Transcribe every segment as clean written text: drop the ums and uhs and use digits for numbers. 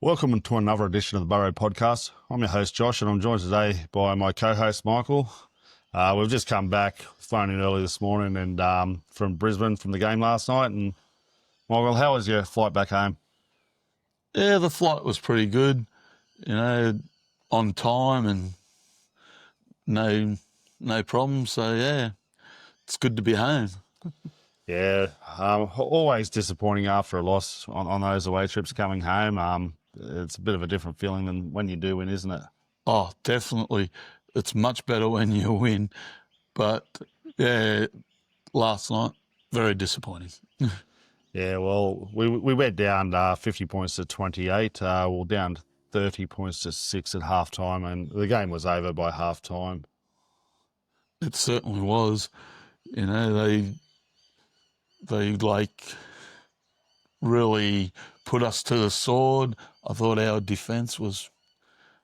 Welcome to another edition of the Burrow podcast. I'm your host, Josh, and I'm joined today by my co-host, Michael. We've just come back, flown in early this morning and from Brisbane from the game last night. And Michael, how was your flight back home? Yeah, the flight was pretty good, on time and no problems. So, yeah, it's good to be home. Yeah, always disappointing after a loss on those away trips coming home. It's a bit of a different feeling than when you do win, isn't it? Oh, definitely. It's much better when you win. But, yeah, last night, very disappointing. Yeah, well, we went down 50 points to 28. We're down 30 points to 6 at halftime, and the game was over by halftime. It certainly was. They really put us to the sword. I thought our defence was,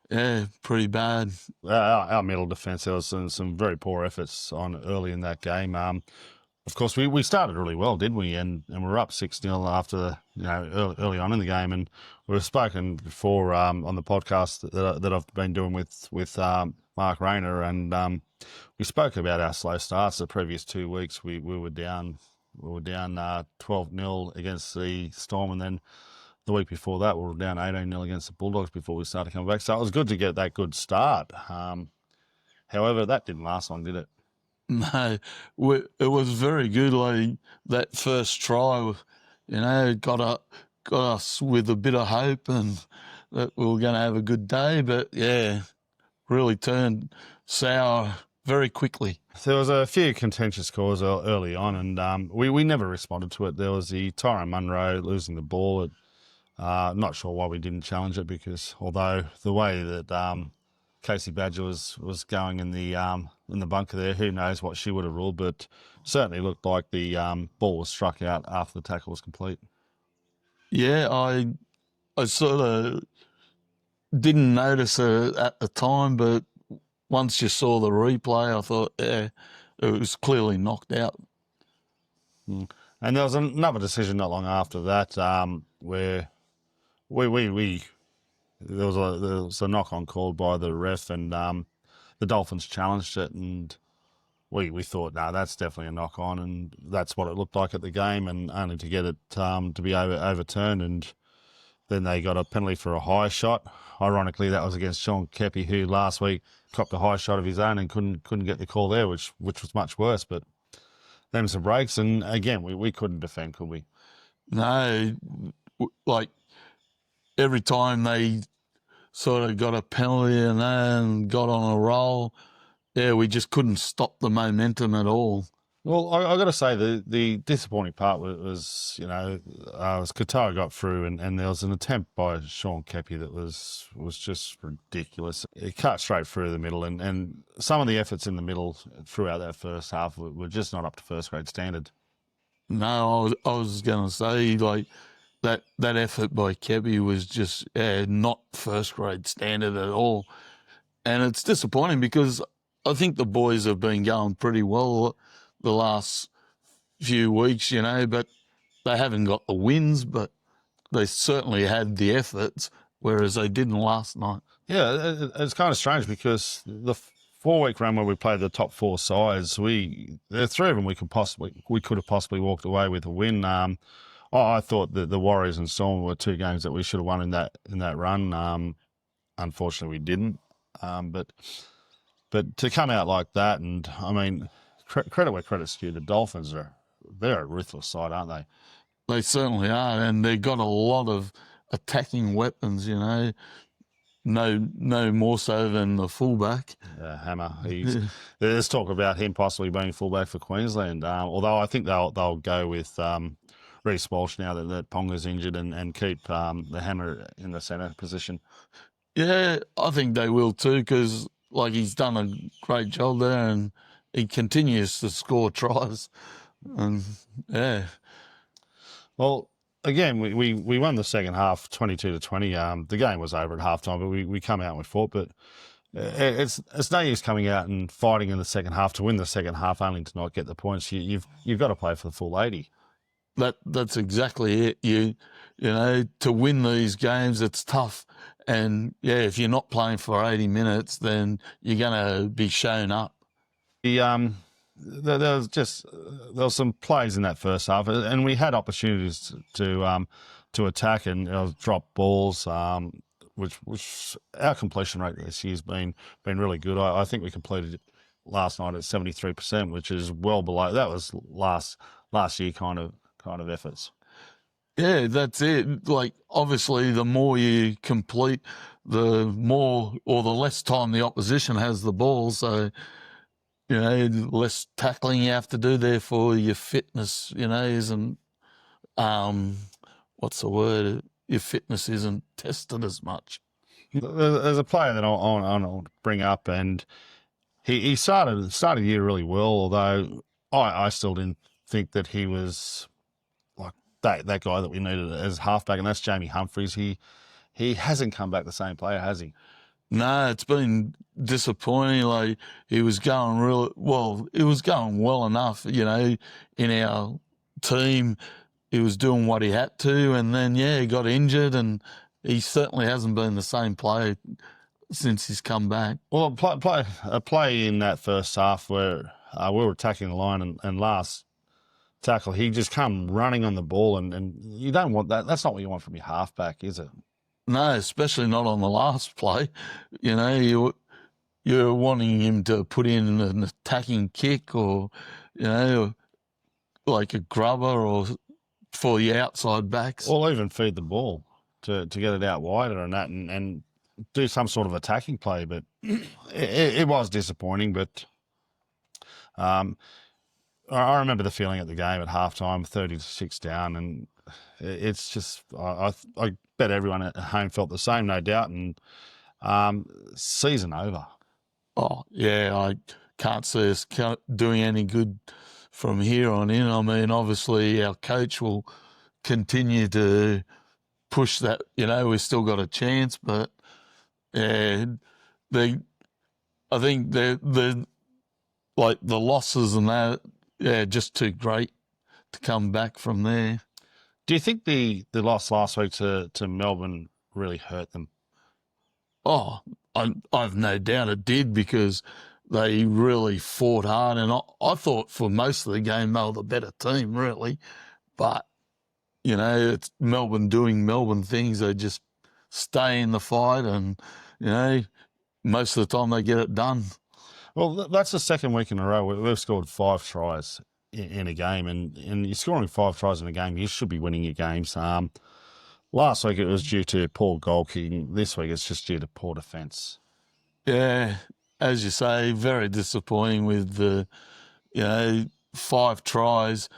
pretty bad. Our middle defence, there was some very poor efforts on early in that game. Of course, we started really well, didn't we? And we were up 6-0 after, early on in the game. And we've spoken before on the podcast that I've been doing with Mark Rayner, and we spoke about our slow starts. The previous 2 weeks, we were down 12-0 against the Storm, and then the week before that, we were down 18-0 against the Bulldogs before we started coming back. So it was good to get that good start. However, that didn't last long, did it? No, it was very good. Like that first try, got us with a bit of hope and that we were going to have a good day. But yeah, really turned sour very quickly. There was a few contentious calls early on, and we never responded to it. There was the Tyrone Munro losing the ball. Not sure why we didn't challenge it, because although the way that Casey Badger was going in the bunker there, who knows what she would have ruled, but certainly looked like the ball was struck out after the tackle was complete. Yeah, I sort of didn't notice it at the time, but once you saw the replay, I thought, yeah, it was clearly knocked out. And there was another decision not long after that where there was a knock-on called by the ref, and the Dolphins challenged it, and we thought, no, that's definitely a knock-on, and that's what it looked like at the game, and only to get it to be overturned, and then they got a penalty for a high shot. Ironically, that was against Sean Kepi, who last week copped a high shot of his own and couldn't get the call there, which was much worse. But them some breaks, and again, we couldn't defend, could we? No, like every time they sort of got a penalty and then got on a roll, yeah, we just couldn't stop the momentum at all. Well, I got to say, the disappointing part was Qatar got through, and there was an attempt by Sean Kepi that was just ridiculous. It cut straight through the middle, and some of the efforts in the middle throughout that first half were just not up to first grade standard. No, I was going to say, like, that effort by Kepi was just not first grade standard at all. And it's disappointing because I think the boys have been going pretty well the last few weeks, but they haven't got the wins, but they certainly had the efforts, whereas they didn't last night. Yeah, it's kind of strange because the 4-week run where we played the top 4 sides, the 3 of them we could have possibly walked away with a win. I thought that the Warriors and Storm were 2 games that we should have won in that run. Unfortunately, we didn't. But to come out like that, and I mean, credit where credit's due, the Dolphins they're a ruthless side, aren't they? They certainly are, and they've got a lot of attacking weapons, no more so than the fullback. Hammer. There's talk about him possibly being fullback for Queensland, although I think they'll go with Reece Walsh now that Ponga's injured, and keep the Hammer in the centre position. Yeah, I think they will too, because he's done a great job there, and he continues to score tries. And yeah. Well, again, we won the second half 22-20. The game was over at halftime, but we come out and we fought. But it's no use coming out and fighting in the second half to win the second half only to not get the points. You've got to play for the full 80. That's exactly it. You know, to win these games, it's tough. And yeah, if you're not playing for 80 minutes, then you're going to be shown up. There was some plays in that first half, and we had opportunities to attack and drop balls, which our completion rate this year's been really good. I think we completed it last night at 73%, which is well below that was last year kind of efforts. Yeah, that's it. Like, obviously, the more you complete, the more or the less time the opposition has the ball. So, you know, less tackling you have to do. Therefore, your fitness, you know, isn't, what's the word? Your fitness isn't tested as much. There's a player that I want to bring up, and he started the year really well, although I still didn't think that he was like that guy that we needed as halfback, and that's Jamie Humphries. He hasn't come back the same player, has he? No, it's been disappointing. Like, he was going real well. It was going well enough, you know, in our team. He was doing what he had to, and then he got injured, and he certainly hasn't been the same player since he's come back. Well, a play in that first half where we were attacking the line, and last tackle, he just come running on the ball, and you don't want that. That's not what you want from your halfback, is it? No, especially not on the last play. You know, you're wanting him to put in an attacking kick, or, you know, like a grubber, or for the outside backs. Or even feed the ball to get it out wider and that, and do some sort of attacking play. But it was disappointing. But I remember the feeling at the game at halftime, 30-6 down, and it's just I bet everyone at home felt the same, no doubt. And season over. Oh, yeah, I can't see us doing any good from here on in. I mean, obviously, our coach will continue to push that. You know, we've still got a chance, but yeah, I think they're like the losses and that, just too great to come back from there. Do you think the loss last week to Melbourne really hurt them? Oh, I've no doubt it did, because they really fought hard, and I thought for most of the game they were the better team, really. But, you know, it's Melbourne doing Melbourne things. They just stay in the fight, and, you know, most of the time they get it done. Well, that's the second week in a row we've scored 5 tries in a game, and you're scoring 5 tries in a game, you should be winning your games. Last week it was due to poor goalkeeping. This week it's just due to poor defence. Yeah, as you say, very disappointing with the, you know, 5 tries.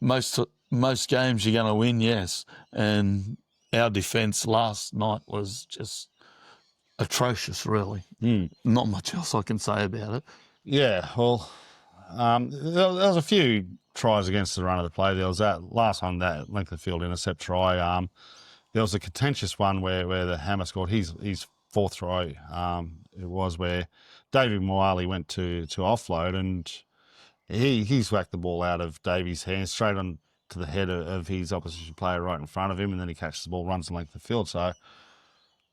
Most games you're going to win, yes. And our defence last night was just atrocious, really. Not much else I can say about it. Yeah, well, there was a few tries against the run of the play. There was that last one, that length of field intercept try. There was a contentious one where the Hammer scored his fourth try. It was where David Moali went to offload, and he's whacked the ball out of Davy's hands straight on to the head of his opposition player right in front of him, and then he catches the ball, runs the length of the field. So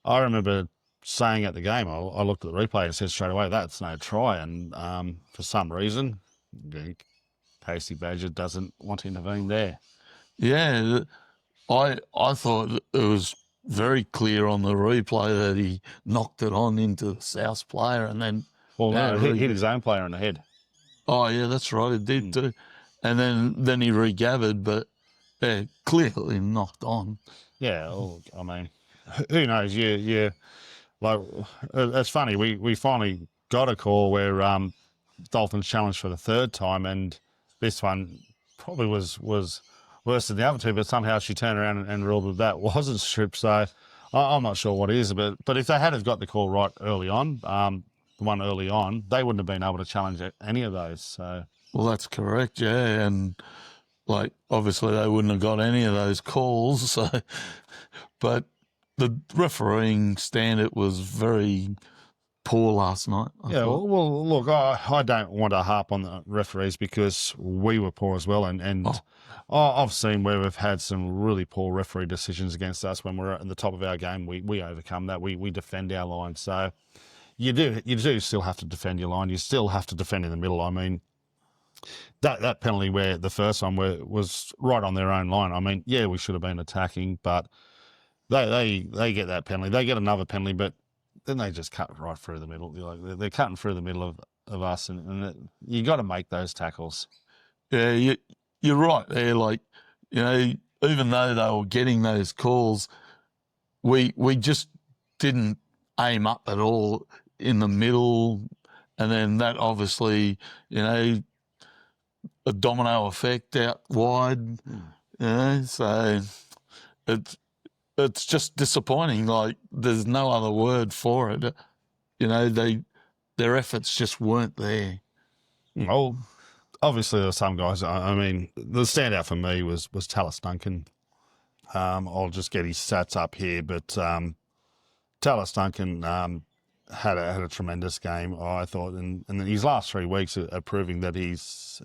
I remember saying at the game, I looked at the replay and said straight away, that's no try. And for some reason, Casey Badger doesn't want to intervene there. Yeah, I thought it was very clear on the replay that he knocked it on into the South player, and then hit his own player in the head. Oh yeah, that's right, it did too. And then he regathered, but clearly knocked on. Yeah, well, I mean, who knows? Yeah, like it's funny. We finally got a call where Dolphins challenged for the 3rd time, and this one probably was worse than the other 2, but somehow she turned around and ruled that wasn't stripped. So I'm not sure what it is, but if they had have got the call right early on, the one early on, they wouldn't have been able to challenge any of those. So. Well, that's correct, yeah, and like obviously they wouldn't have got any of those calls. So, but the refereeing standard was very poor last night. I Yeah, thought. well, look, I don't want to harp on the referees because we were poor as well, and Oh, I've seen where we've had some really poor referee decisions against us when we're at the top of our game. We overcome that. We defend our line. So you do still have to defend your line. You still have to defend in the middle. I mean, that penalty where the first one was right on their own line. I mean, yeah, we should have been attacking, but they get that penalty. They get another penalty, but then they just cut right through the middle. They're cutting through the middle of us, and you got to make those tackles. yeah, you're right there. Like, even though they were getting those calls, we just didn't aim up at all in the middle, and then that obviously, a domino effect out wide. So it's it's just disappointing. Like, there's no other word for it. Their efforts just weren't there. Well, obviously there were some guys. I mean, the standout for me was Tallis Duncan. I'll just get his stats up here, but Tallis Duncan had a tremendous game, I thought, and his last 3 weeks are proving that he's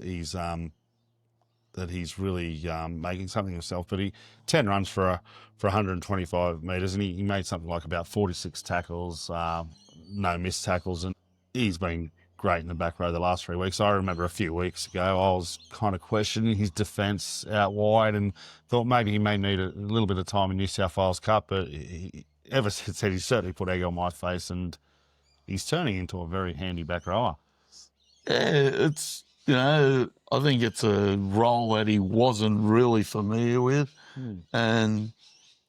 really making something of himself. But he 10 runs for 125 metres, and he made something like about 46 tackles, no missed tackles, and he's been great in the back row the last 3 weeks. I remember a few weeks ago I was kind of questioning his defence out wide and thought maybe he may need a little bit of time in New South Wales Cup, but ever since then he's certainly put egg on my face, and he's turning into a very handy back rower. Yeah, I think it's a role that he wasn't really familiar with. And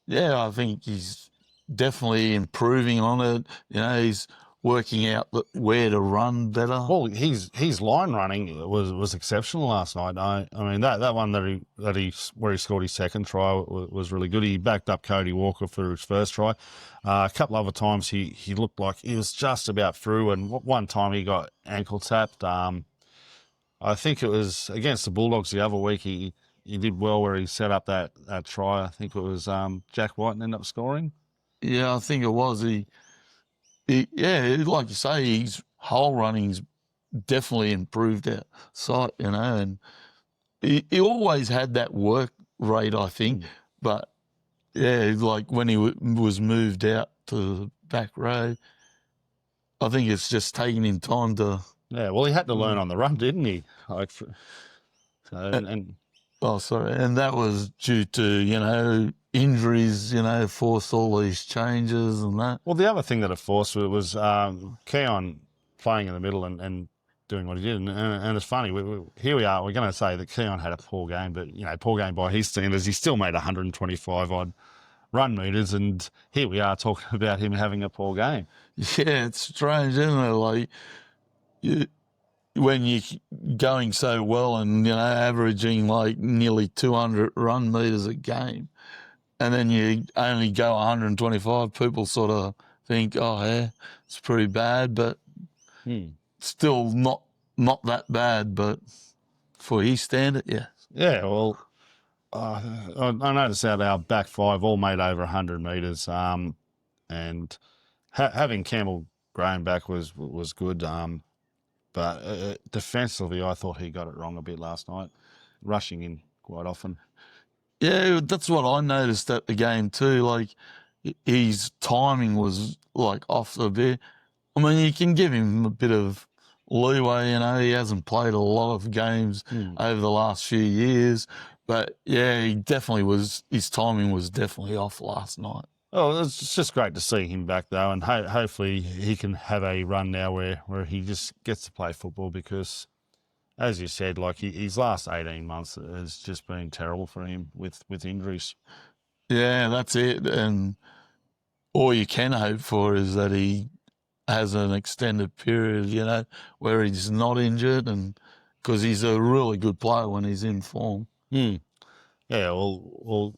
yeah, I think he's definitely improving on it. He's working out where to run better. Well, his line running was exceptional last night. I mean that one where he scored his second try was really good. He backed up Cody Walker for his first try. A couple other times he looked like he was just about through, and one time he got ankle tapped. I think it was against the Bulldogs the other week. He did well where he set up that try. I think it was Jack Wighton ended up scoring. Yeah, I think it was. Yeah, like you say, his hole running's definitely improved our sight, and he always had that work rate, I think. But yeah, like when he was moved out to the back row, I think it's just taking him time to. Yeah, well, he had to learn on the run, didn't he? And that was due to injuries, forced all these changes and that. Well, the other thing that it forced was Keon playing in the middle and doing what he did. And it's funny, here we are, we're going to say that Keon had a poor game, but, poor game by his standards. He still made 125 odd run meters, and here we are talking about him having a poor game. Yeah, it's strange, isn't it? Like, when you're going so well and, averaging like nearly 200 run meters a game, and then you only go 125, people sort of think, oh, yeah, it's pretty bad, but still not that bad, but for his standard, yeah. Yeah, well, I noticed that our back five all made over 100 metres, and having Campbell Graham back was good, but defensively I thought he got it wrong a bit last night, rushing in quite often. Yeah, that's what I noticed at the game too. Like, his timing was like off the bit. I mean, you can give him a bit of leeway. He hasn't played a lot of games over the last few years, but yeah, he definitely was. His timing was definitely off last night. Oh, it's just great to see him back though, and hopefully he can have a run now where he just gets to play football, because, as you said, like his last 18 months has just been terrible for him with injuries. Yeah, that's it. And all you can hope for is that he has an extended period, where he's not injured, and because he's a really good player when he's in form. Yeah, well,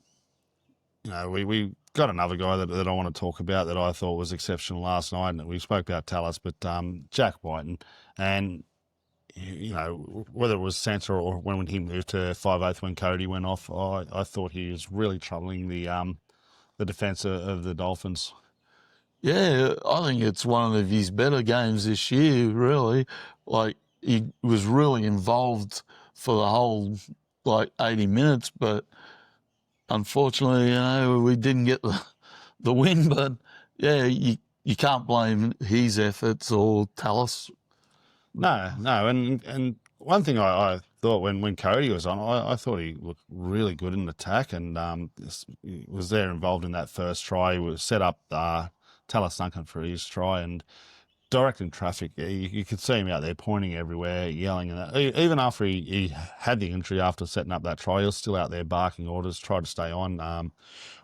we got another guy that I want to talk about that I thought was exceptional last night, and we spoke about Tallis, but Jack Wighton, and whether it was centre or when he moved to 5'8" when Cody went off, I thought he was really troubling the defence of the Dolphins. Yeah, I think it's one of his better games this year, really. Like, he was really involved for the whole, 80 minutes, but unfortunately, we didn't get the win. But, yeah, you can't blame his efforts or Tallis. No, and one thing I thought when Cody was on, I thought he looked really good in attack, and he was there involved in that first try. He was set up Talis Duncan for his try and directing traffic. You could see him out there pointing everywhere, yelling, and even after he had the injury after setting up that try, he was still out there barking orders, tried to stay on.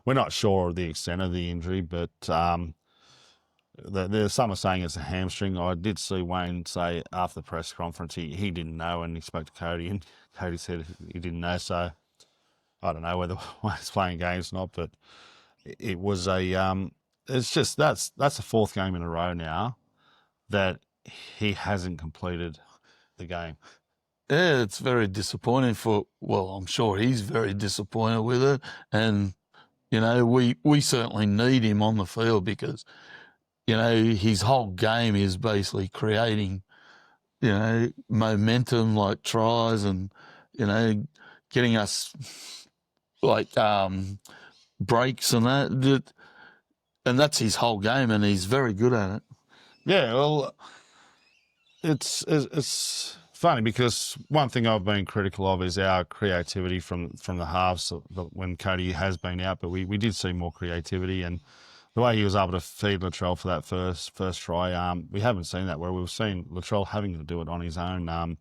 We're not sure of the extent of the injury, but there's some are saying it's a hamstring. I did see Wayne say after the press conference he didn't know, and he spoke to Cody, and Cody said he didn't know. So I don't know whether Wayne's playing games or not, but it was a it's just that's the fourth game in a row now that he hasn't completed the game. Yeah, it's very disappointing I'm sure he's very disappointed with it. And, we certainly need him on the field because, his whole game is basically creating, momentum like tries and, getting us like breaks and that. And that's his whole game, and he's very good at it. Yeah, well, it's funny because one thing I've been critical of is our creativity from the halves when Cody has been out, but we did see more creativity, and the way he was able to feed Latrell for that first try, we haven't seen that where we've seen Latrell having to do it on his own.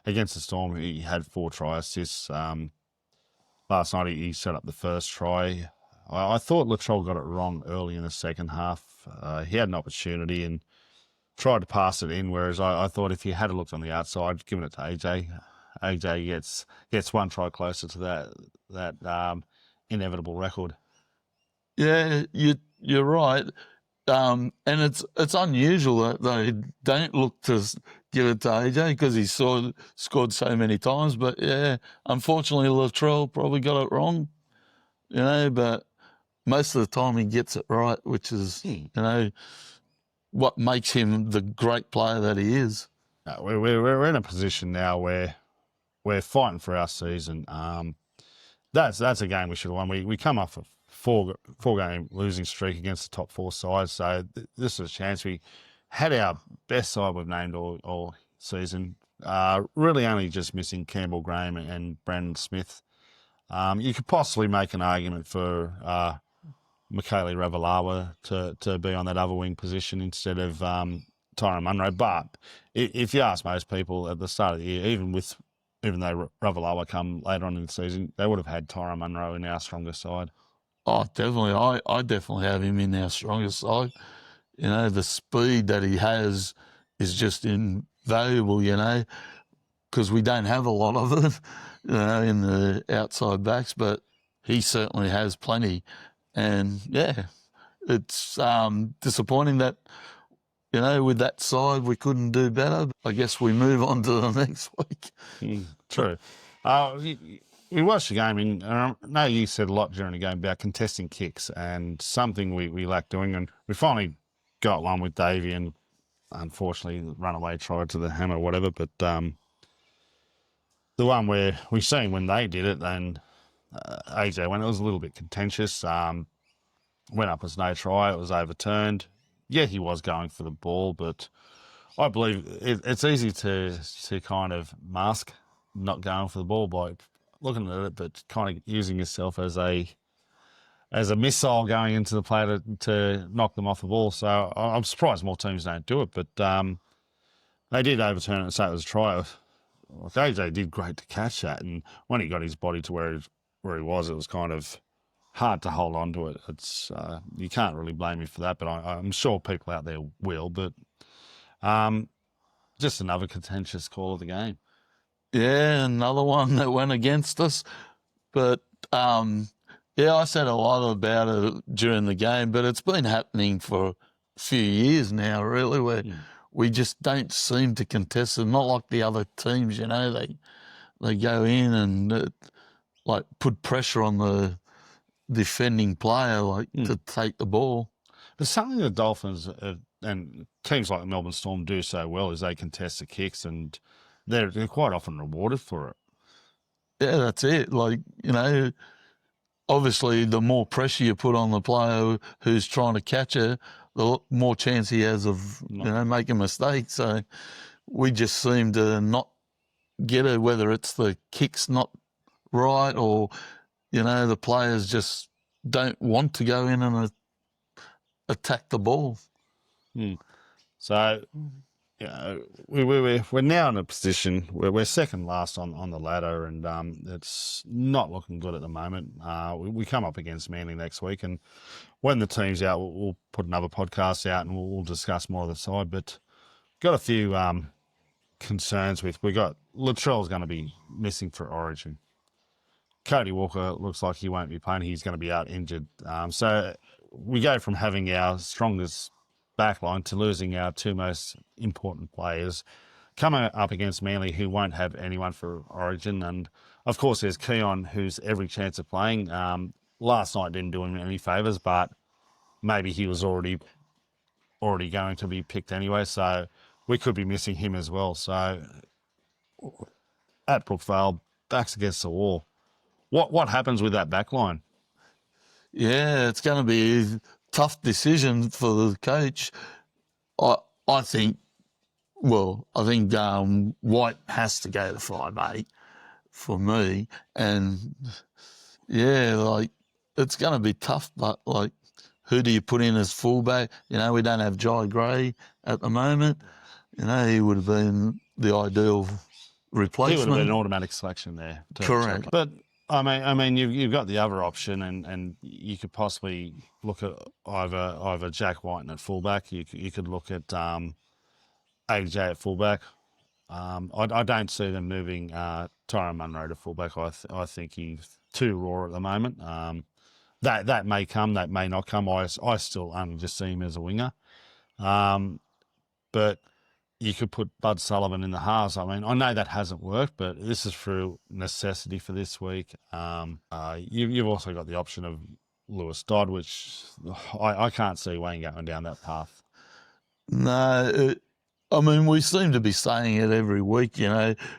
Against the Storm, he had 4 try assists. Last night he set up the first try. I thought Latrell got it wrong early in the second half. He had an opportunity and tried to pass it in, whereas I thought if he had looked on the outside, given it to AJ, AJ gets 1 try closer to that inevitable record. Yeah, you're right. And it's unusual that they don't look to give it to AJ because he's scored so many times. But yeah, unfortunately, Latrell probably got it wrong, but most of the time he gets it right, which is, what makes him the great player that he is. No, we're in a position now where we're fighting for our season. That's a game we should have won. We come off a four game losing streak against the top 4 sides, so this is a chance. We had our best side we've named all season. Really only just missing Campbell Graham and Brandon Smith. You could possibly make an argument for Michaeli Ravalawa to be on that other wing position instead of Tyron Munro. But if you ask most people at the start of the year, even though Ravalawa come later on in the season, they would have had Tyron Munro in our strongest side. Oh, definitely. I definitely have him in our strongest side. The speed that he has is just invaluable, because we don't have a lot of it, in the outside backs, but he certainly has plenty. And yeah, it's disappointing that, with that side we couldn't do better. I guess we move on to the next week. True. We watched the game, and I know you said a lot during the game about contesting kicks and something we lack doing, and we finally got one with Davey, and unfortunately runaway tried to the hammer or whatever, but the one where we seen when they did it, and AJ, when it was a little bit contentious, went up as no try, it was overturned. Yeah, he was going for the ball, but I believe it's easy to kind of mask not going for the ball by looking at it, but kind of using yourself as a missile going into the play to knock them off the ball. So I'm surprised more teams don't do it, but they did overturn it and say it was a try. Like AJ did great to catch that, and when he got his body to where he was, it was kind of hard to hold on to it. It's you can't really blame me for that, but I'm sure people out there will. But just another contentious call of the game. Yeah, another one that went against us. But I said a lot about it during the game, but it's been happening for a few years now, really, where we just don't seem to contest it. Not like the other teams, they go in and put pressure on the defending player, to take the ball. There's something the Dolphins and teams like the Melbourne Storm do so well is they contest the kicks, and they're quite often rewarded for it. Yeah, that's it. Like, obviously the more pressure you put on the player who's trying to catch it, the more chance he has of, making mistakes. So we just seem to not get it, whether it's the kick's not right or, the players just don't want to go in and attack the ball. So, we're now in a position where we're second last on the ladder, and it's not looking good at the moment. We come up against Manly next week, and when the team's out, we'll put another podcast out and we'll discuss more of the side. But got a few concerns with. We got Latrell's going to be missing for Origin. Cody Walker looks like he won't be playing. He's going to be out injured. So we go from having our strongest backline to losing our two most important players, coming up against Manly, who won't have anyone for Origin. And, of course, there's Keon, who's every chance of playing. Last night didn't do him any favours, but maybe he was already going to be picked anyway, so we could be missing him as well. So at Brookvale, backs against the wall. What happens with that back line? Yeah, it's going to be a tough decision for the coach. I think White has to go to 5'8" for me. And, it's going to be tough, but, who do you put in as fullback? We don't have Jai Gray at the moment. He would have been the ideal replacement. He would have been an automatic selection there. Correct. But I mean, you've got the other option, and you could possibly look at either Jack Wighton at fullback. You could look at AJ at fullback. I don't see them moving Tyrone Munro to fullback. I think he's too raw at the moment. That may come, that may not come. I still only just see him as a winger. But you could put Bud Sullivan in the halves. I mean, I know that hasn't worked, but this is through necessity for this week. You've also got the option of Lewis Dodd, which I can't see Wayne going down that path. No, we seem to be saying it every week,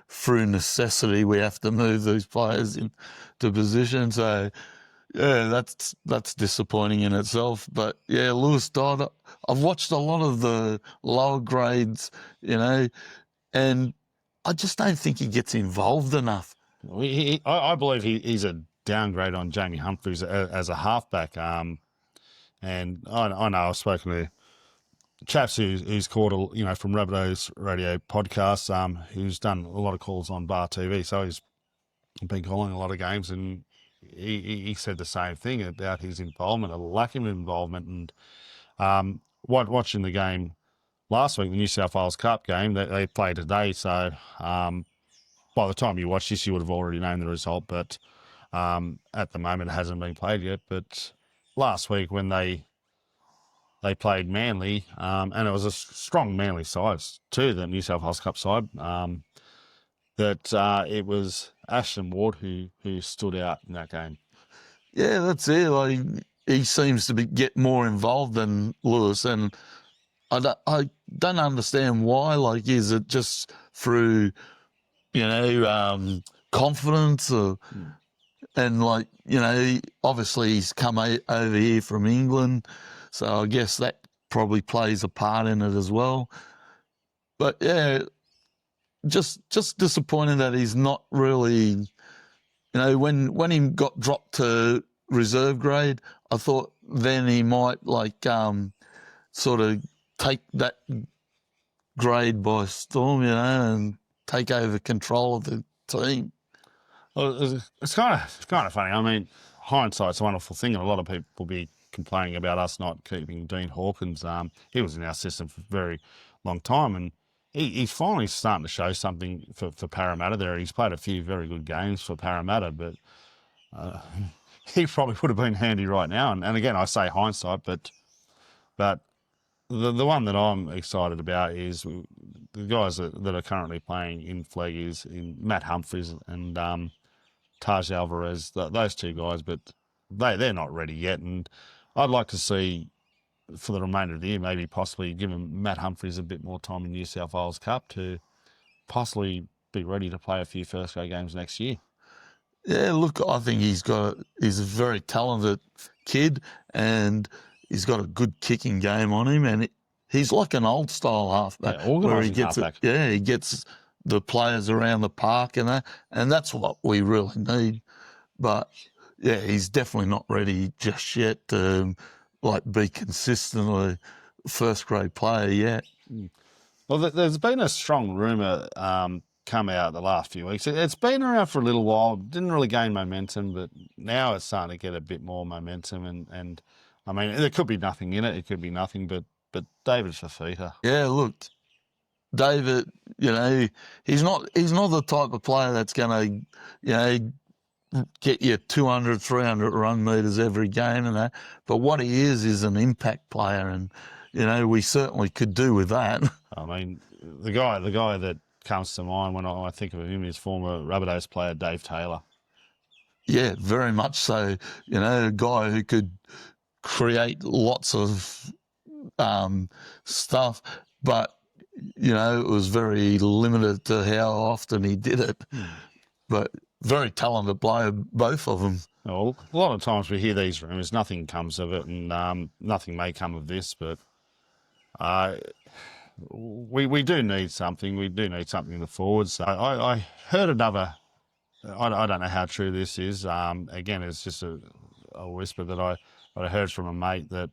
through necessity we have to move these players into position. So, yeah, that's disappointing in itself. But, yeah, Lewis Dodd, I've watched a lot of the lower grades, and I just don't think he gets involved enough. I believe he's a downgrade on Jamie Humphries as a halfback. And I know I've spoken to chaps who's called, from Rabbitohs radio podcasts, who's done a lot of calls on Bar TV. So he's been calling a lot of games, and he said the same thing about his involvement, a lack of involvement. And watching the game last week, the New South Wales Cup game, they played today. So by the time you watch this, you would have already known the result. But at the moment, it hasn't been played yet. But last week when they played Manly, and it was a strong Manly side too, the New South Wales Cup side, that it was Ashton Ward who stood out in that game. Yeah, that's it. He seems to get more involved than Lewis, and I don't understand why. Is it just through, confidence or... And, obviously he's come over here from England, so I guess that probably plays a part in it as well. But, yeah, just disappointed that he's not really, when he got dropped to reserve grade, I thought then he might, sort of take that grade by storm, and take over control of the team. Well, it's kind of funny. I mean, hindsight's a wonderful thing, and a lot of people will be complaining about us not keeping Dean Hawkins. He was in our system for a very long time, and he's finally starting to show something for Parramatta there. He's played a few very good games for Parramatta, but he probably would have been handy right now. And again, I say hindsight, but the one that I'm excited about is the guys that are currently playing in flag is in Matt Humphries and Taj Alvarez, those two guys, but they're not ready yet. And I'd like to see for the remainder of the year, maybe possibly giving Matt Humphries a bit more time in New South Wales Cup to possibly be ready to play a few first grade games next year. Yeah, look, I think he's a very talented kid, and he's got a good kicking game on him, and he's like an old style halfback, Yeah, where he organising gets halfback. he gets the players around the park and that's what we really need. But yeah, he's definitely not ready just yet to be consistently first grade player yet. Well, there's been a strong rumour come out the last few weeks. It's been around for a little while, didn't really gain momentum, but now it's starting to get a bit more momentum. And I mean, there could be nothing in it. It could be nothing, but David Fafita. Yeah, look, David, he's not the type of player that's going to, get you 200, 300 run meters every game and that. But what he is an impact player, and we certainly could do with that. I mean, the guy that comes to mind when I think of him is former Rabbitohs player Dave Taylor. Yeah, very much so. A guy who could create lots of stuff, but it was very limited to how often he did it. But very talented player, both of them. Well, a lot of times we hear these rumours, nothing comes of it, and nothing may come of this. But we do need something. We do need something in the forwards. I heard another. I don't know how true this is. Again, it's just a whisper that I heard from a mate that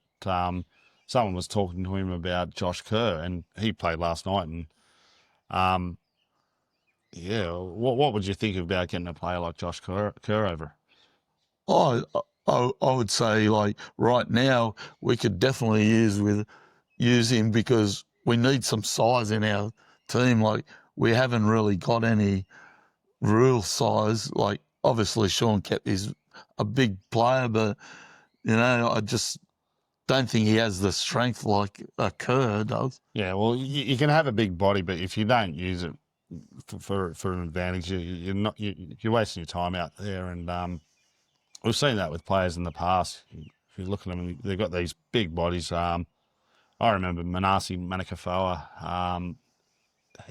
someone was talking to him about Josh Kerr, and he played last night. And yeah, what would you think about getting a player like Josh Kerr over? I would say right now we could definitely use him because we need some size in our team. Like, we haven't really got any real size. Like, obviously Sean Kepi's a big player, but I just don't think he has the strength like a Kerr does. Yeah, well, you can have a big body, but if you don't use it for an advantage, you're wasting your time out there. And we've seen that with players in the past. If you look at them, they've got these big bodies. I remember Manasi Manikafoa.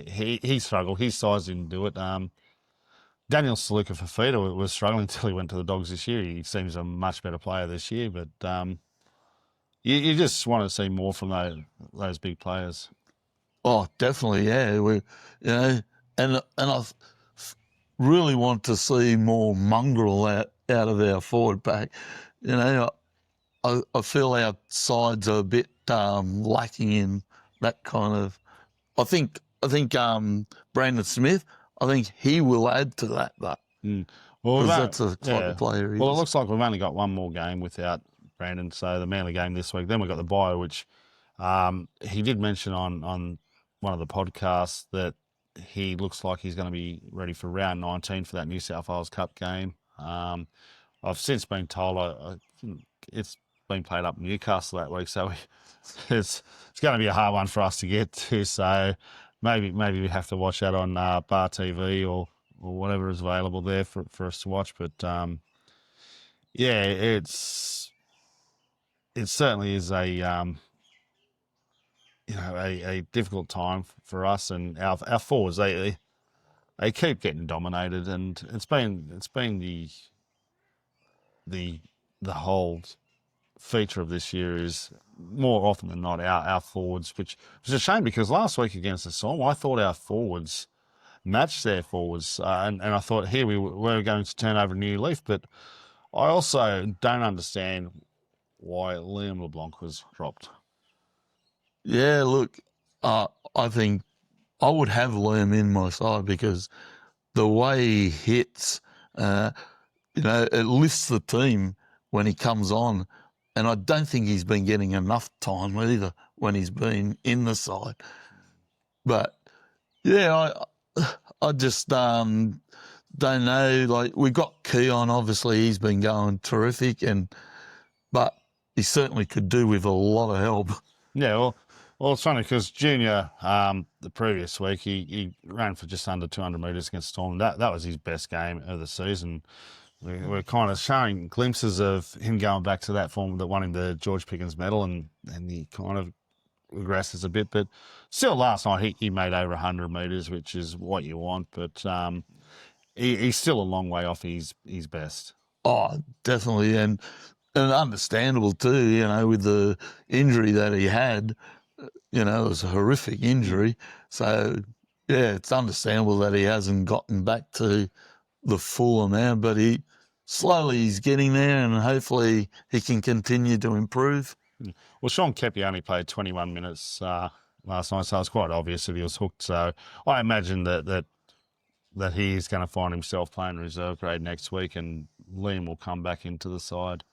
He struggled. His size didn't do it. Daniel Saluka Fafita was struggling until he went to the Dogs this year. He seems a much better player this year, but you just want to see more from those big players. Oh, definitely, yeah. And I really want to see more mongrel out of our forward pack. I feel our sides are a bit lacking in that kind of. I think Brandon Smith. I think he will add to that, but well, that's a type of player. Well, it looks like we've only got one more game without Brandon. So the Manly game this week. Then we've got the bye, which he did mention on one of the podcasts that he looks like he's going to be ready for round 19 for that New South Wales Cup game. I've since been told it's been played up in Newcastle that week, so it's going to be a hard one for us to get to. So maybe we have to watch that on Bar TV or whatever is available there for us to watch. But yeah, it certainly is a difficult time for us, and our forwards they keep getting dominated, and it's been the whole feature of this year is more often than not our forwards, which was a shame because last week against the Storm I thought our forwards matched their forwards, and I thought here we were going to turn over a new leaf, but I also don't understand why Liam LeBlanc was dropped. Yeah, look, I think I would have Liam in my side because the way he hits, it lifts the team when he comes on. And I don't think he's been getting enough time either when he's been in the side. But, yeah, I just don't know. Like, we got Keon, obviously, he's been going terrific, but he certainly could do with a lot of help. Yeah, well, it's funny because Junior, the previous week, he ran for just under 200 metres against Storm. That was his best game of the season. we're kind of showing glimpses of him going back to that form that won him the George Pickens medal, and he kind of regresses a bit. But still, last night he made over 100 metres, which is what you want. But he's still a long way off his best. Oh, definitely, and understandable too. You know, with the injury that he had, you know, it was a horrific injury. So yeah, it's understandable that he hasn't gotten back to the full amount, but he's getting there, and hopefully he can continue to improve. Well, Sean Kepi only played 21 minutes last night, so it's quite obvious that he was hooked. So I imagine that he is going to find himself playing reserve grade next week, and Liam will come back into the side.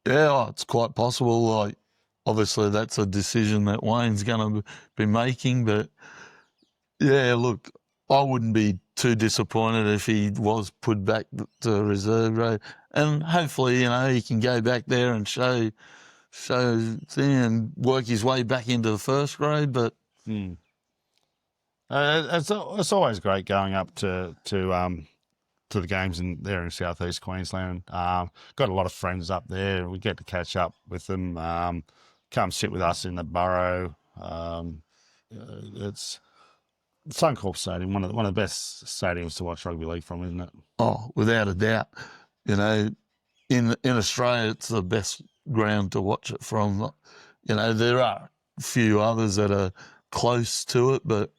Yeah, it's quite possible. Like, obviously, that's a decision that Wayne's going to be making, but yeah, look, I wouldn't be too disappointed if he was put back to reserve grade, and hopefully, you know, he can go back there and show thing and work his way back into the first grade. But it's always great going up to the games there in southeast Queensland. Got a lot of friends up there. We get to catch up with them. Come sit with us in the Burrow. It's Suncorp Stadium, one of the best stadiums to watch rugby league from, isn't it? oh, without a doubt, you know, in Australia, it's the best ground to watch it from. You know, there are a few others that are close to it, but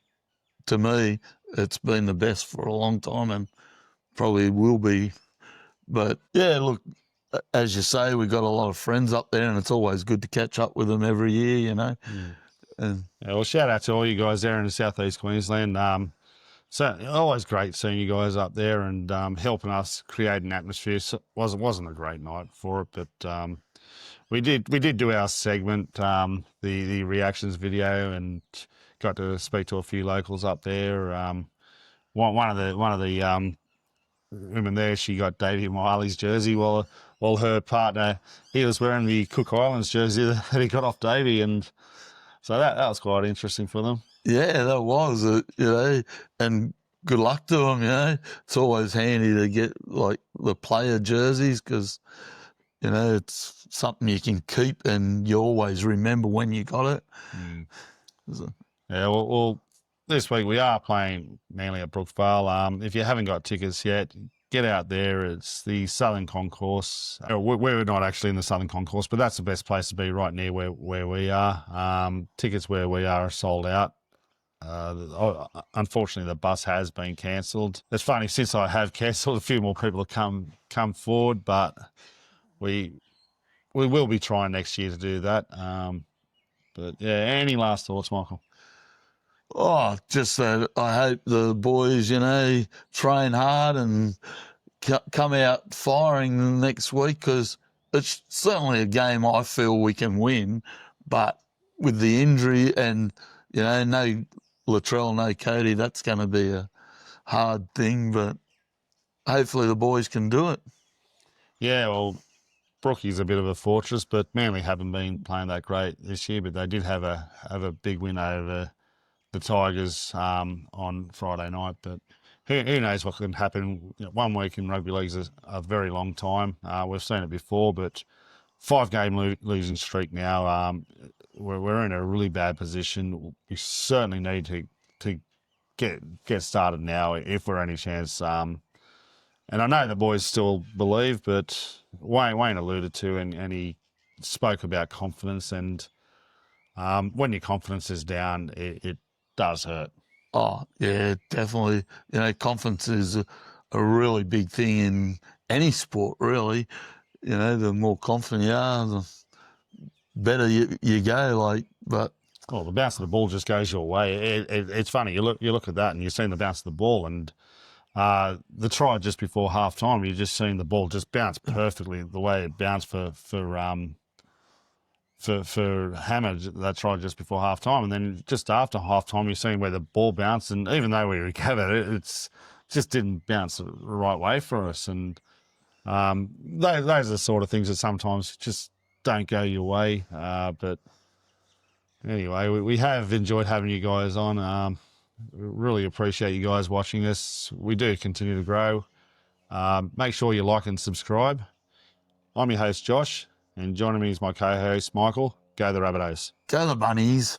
to me, it's been the best for a long time and probably will be. But yeah, look, as you say, we've got a lot of friends up there, and it's always good to catch up with them every year, you know. And yeah, well, shout out to all you guys there in southeast Queensland. So always great seeing you guys up there and helping us create an atmosphere. So wasn't a great night for it, but we did do our segment, the reactions video, and got to speak to a few locals up there. One of the women there, she got Davey Miley's jersey while her partner, he was wearing the Cook Islands jersey that he got off Davey, and so that was quite interesting for them. yeah, that was it, you know, and good luck to them, you know. It's always handy to get like the player jerseys because, you know, it's something you can keep and you always remember when you got it. So, Yeah, well, this week we are playing Manly at Brookvale. If you haven't got tickets yet, get out there. It's the Southern Concourse. We're not actually in the Southern Concourse, but that's the best place to be, right near where we are. Tickets where we are sold out. Unfortunately, the bus has been cancelled. It's funny, since I have cancelled, a few more people have come forward, but we will be trying next year to do that. But yeah, any last thoughts, Michael? oh, just that I hope the boys, you know, train hard and come out firing next week because it's certainly a game I feel we can win, but with the injury and, you know, no Latrell, no Cody, that's going to be a hard thing, but hopefully the boys can do it. Yeah, well, Brookie's a bit of a fortress, but Manly haven't been playing that great this year, but they did have a big win over the Tigers on Friday night. But who knows what can happen? You know, 1 week in rugby league is a very long time. We've seen it before, but 5-game losing streak now. We're in a really bad position. We certainly need to get started now if we're any chance. And I know the boys still believe, but Wayne alluded to, and he spoke about confidence. And when your confidence is down, it does hurt. Oh, yeah, definitely. You know, confidence is a really big thing in any sport, really. You know, the more confident you are, the better you go. Like, but well, the bounce of the ball just goes your way. It's funny. You look at that, and you're seeing the bounce of the ball, and the try just before half time, you're just seeing the ball just bounce perfectly the way it bounced for Hammer, that try just before half time, and then just after half time, you're seeing where the ball bounced, and even though we recovered it, it's just didn't bounce the right way for us. And those are the sort of things that sometimes just don't go your way. But anyway, we have enjoyed having you guys on. Really appreciate you guys watching us. We do continue to grow. Make sure you like and subscribe. I'm your host, Josh, and joining me is my co-host, Michael. Go the Rabbitohs. Go the bunnies.